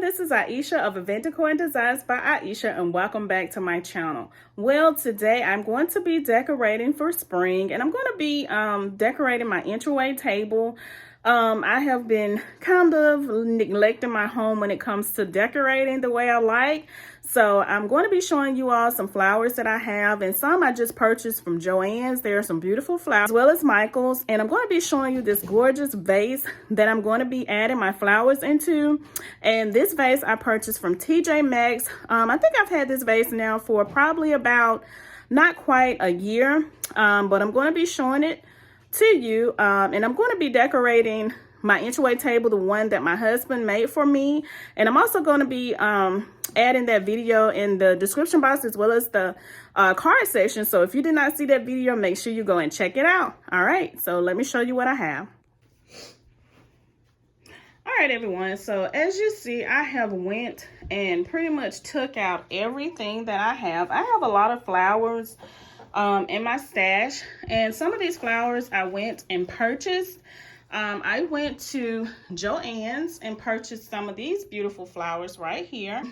everyone, this is Aisha of Event Decor and Designs by Aisha, and welcome back to my channel. Well, today I'm going to be decorating for spring, and I'm going to be decorating my entryway table. I have been kind of neglecting my home when it comes to decorating the way I like. So I'm going to be showing you all some flowers that I have, and some I just purchased from Joann's. There are some beautiful flowers, as well as Michael's. And I'm going to be showing you this gorgeous vase that I'm going to be adding my flowers into. And this vase I purchased from TJ Maxx. I think I've had this vase now for probably about not quite a year, but I'm going to be showing it to you, and I'm going to be decorating my entryway table, the one that my husband made for me. And I'm also going to be adding that video in the description box, as well as the card section. So if you did not see that video, make sure you go and check it out. All right, so let me show you what I have. All right, everyone, so as you see, I have went and pretty much took out everything that I have. I have a lot of flowers in my stash, and some of these flowers I went and purchased. I went to Joann's and purchased some of these beautiful flowers right here,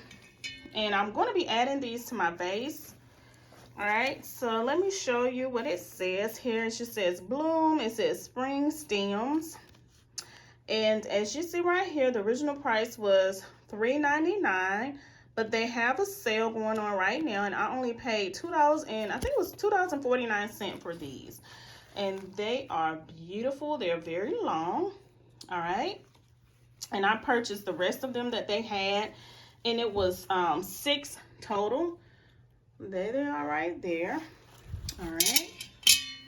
and I'm going to be adding these to my vase. All right, so let me show you what it says here. It just says bloom. It says spring stems, and as you see right here, the original price was $3.99. But they have a sale going on right now, and I only paid $2 and I think it was $2.49 for these. And they are beautiful. They're very long. All right. And I purchased the rest of them that they had, and it was 6 total. There they are right there. All right.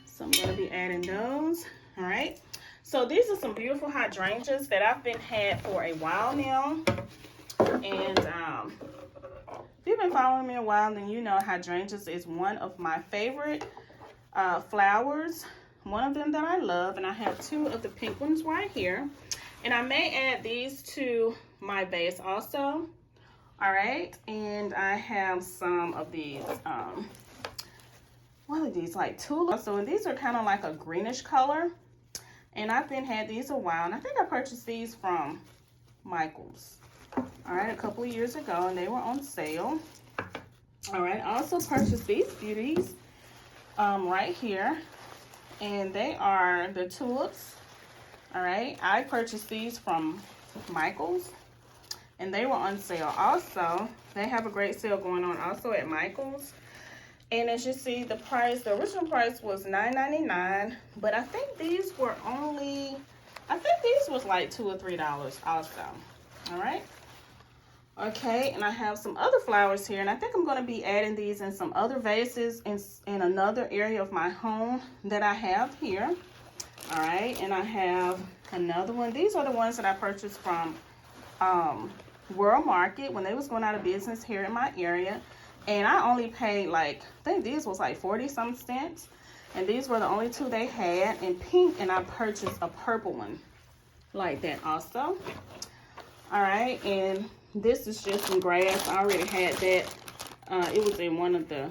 So I'm going to be adding those. All right. So these are some beautiful hydrangeas that I've been had for a while now. And if you've been following me a while, then you know hydrangeas is one of my favorite flowers. One of them that I love, and I have 2 of the pink ones right here. And I may add these to my vase also. All right, and I have some of these, what are these, like tulips? So, and these are kind of like a greenish color. And I've been had these a while, and I think I purchased these from Michael's. All right, a couple of years ago, and they were on sale. All right, I also purchased these beauties right here, and they are the tulips. All right, I purchased these from Michael's, and they were on sale also. They have a great sale going on also at Michael's. And as you see, the price, the original price was $9.99, but I think these were only, I think these was like $2 or $3 also. All right. Okay, and I have some other flowers here, and I think I'm going to be adding these in some other vases in another area of my home that I have here. All right, and I have another one. These are the ones that I purchased from World Market when they was going out of business here in my area. And I only paid like, I think these was like 40-some cents. And these were the only 2 they had in pink, and I purchased a purple one like that also. All right, and this is just some grass. I already had that. It was in one of the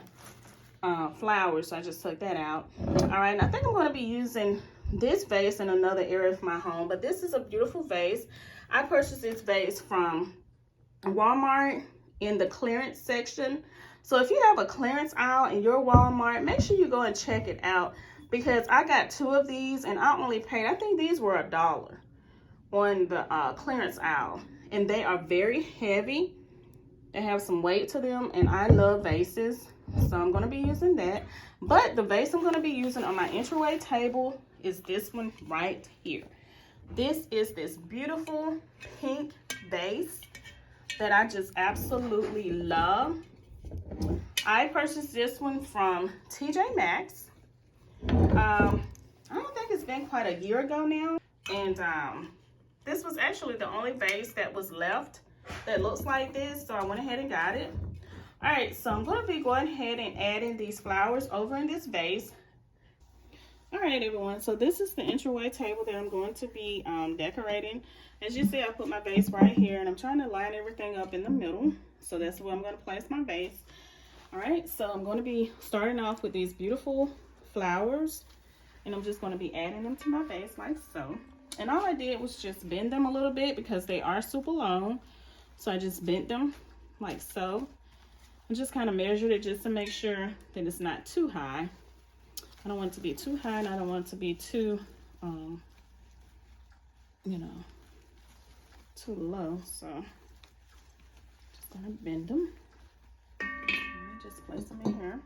flowers, so I just took that out. All right, and I think I'm going to be using this vase in another area of my home, but this is a beautiful vase. I purchased this vase from Walmart in the clearance section. So if you have a clearance aisle in your Walmart, make sure you go and check it out, because I got 2 of these, and I only paid, I think these were $1 on the clearance aisle. And they are very heavy. They have some weight to them, and I love vases, so I'm going to be using that. But the vase I'm going to be using on my entryway table is this one right here. This is this beautiful pink vase that I just absolutely love. I purchased this one from TJ Maxx. I don't think it's been quite a year ago now, and this was actually the only vase that was left that looks like this, so I went ahead and got it. All right, so I'm going to be going ahead and adding these flowers over in this vase. All right, everyone, so this is the entryway table that I'm going to be decorating. As you see, I put my vase right here, and I'm trying to line everything up in the middle. So that's where I'm going to place my vase. All right, so I'm going to be starting off with these beautiful flowers, and I'm just going to be adding them to my vase like so. And all I did was just bend them a little bit because they are super long. So I just bent them like so. I just kind of measured it just to make sure that it's not too high. I don't want it to be too high, and I don't want it to be too, you know, too low. So just gonna bend them. Just place them in here.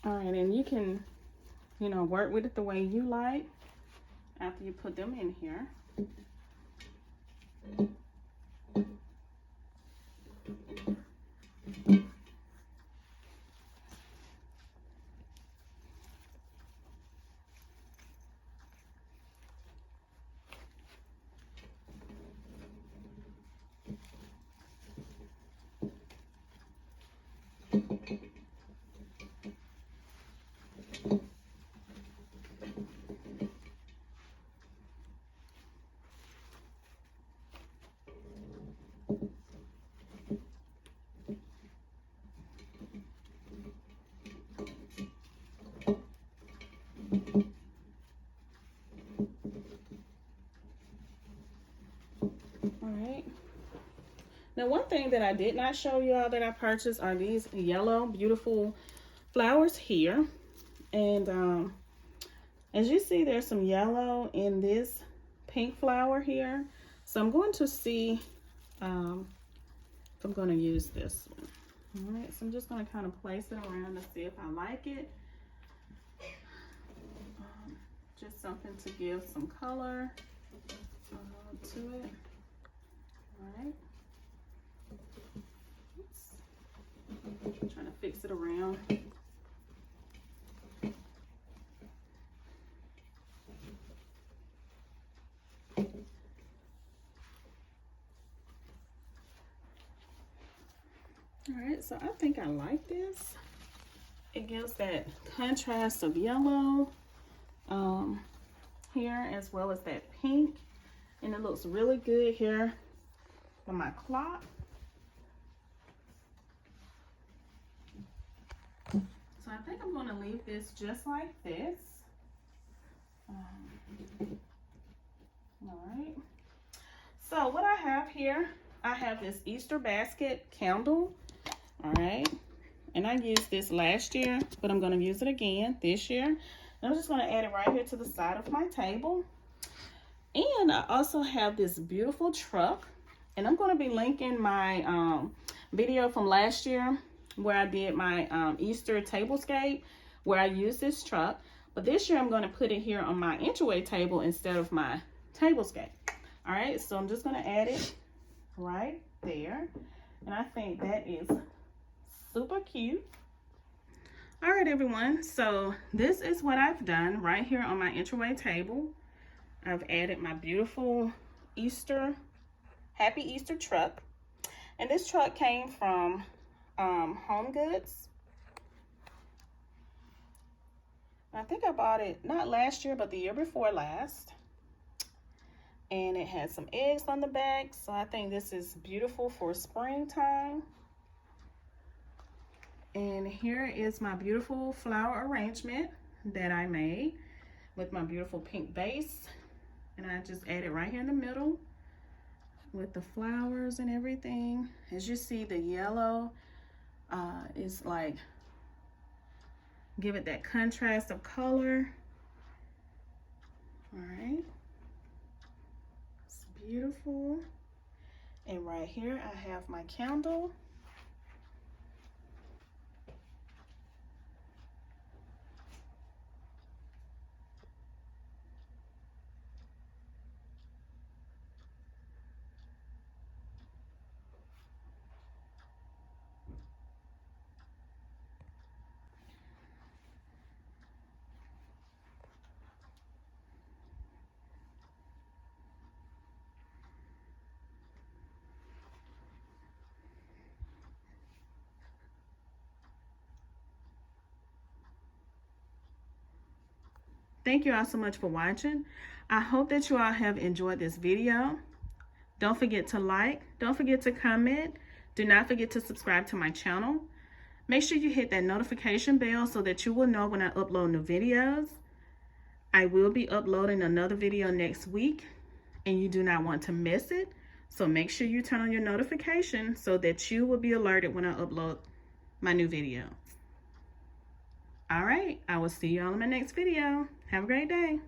All right, and you can, you know, work with it the way you like after you put them in here. Alright. Now one thing that I did not show y'all that I purchased are these yellow beautiful flowers here. And as you see, there's some yellow in this pink flower here. So I'm going to see if I'm going to use this one. Alright, so I'm just going to kind of place it around to see if I like it. Just something to give some color to it. Alright. I'm trying to fix it around. Alright, so I think I like this. It gives that contrast of yellow here as well as that pink. And it looks really good here for my clock. So I think I'm going to leave this just like this. Alright. So what I have here, I have this Easter basket candle. Alright. And I used this last year, but I'm going to use it again this year. And I'm just going to add it right here to the side of my table. And I also have this beautiful truck. And I'm going to be linking my video from last year where I did my Easter tablescape, where I used this truck. But this year I'm going to put it here on my entryway table instead of my tablescape. All right, so I'm just going to add it right there. And I think that is super cute. All right, everyone. So this is what I've done right here on my entryway table. I've added my beautiful Easter, Happy Easter truck. And this truck came from Home Goods. I think I bought it not last year, but the year before last. And it has some eggs on the back. So I think this is beautiful for springtime. And here is my beautiful flower arrangement that I made with my beautiful pink base. And I just added right here in the middle with the flowers and everything. As you see, the yellow is like, give it that contrast of color. All right. It's beautiful. And right here, I have my candle. Thank you all so much for watching. I hope that you all have enjoyed this video. Don't forget to like. Don't forget to comment. Do not forget to subscribe to my channel. Make sure you hit that notification bell so that you will know when I upload new videos. I will be uploading another video next week, and you do not want to miss it. So make sure you turn on your notifications so that you will be alerted when I upload my new video. All right, I will see you all in my next video. Have a great day.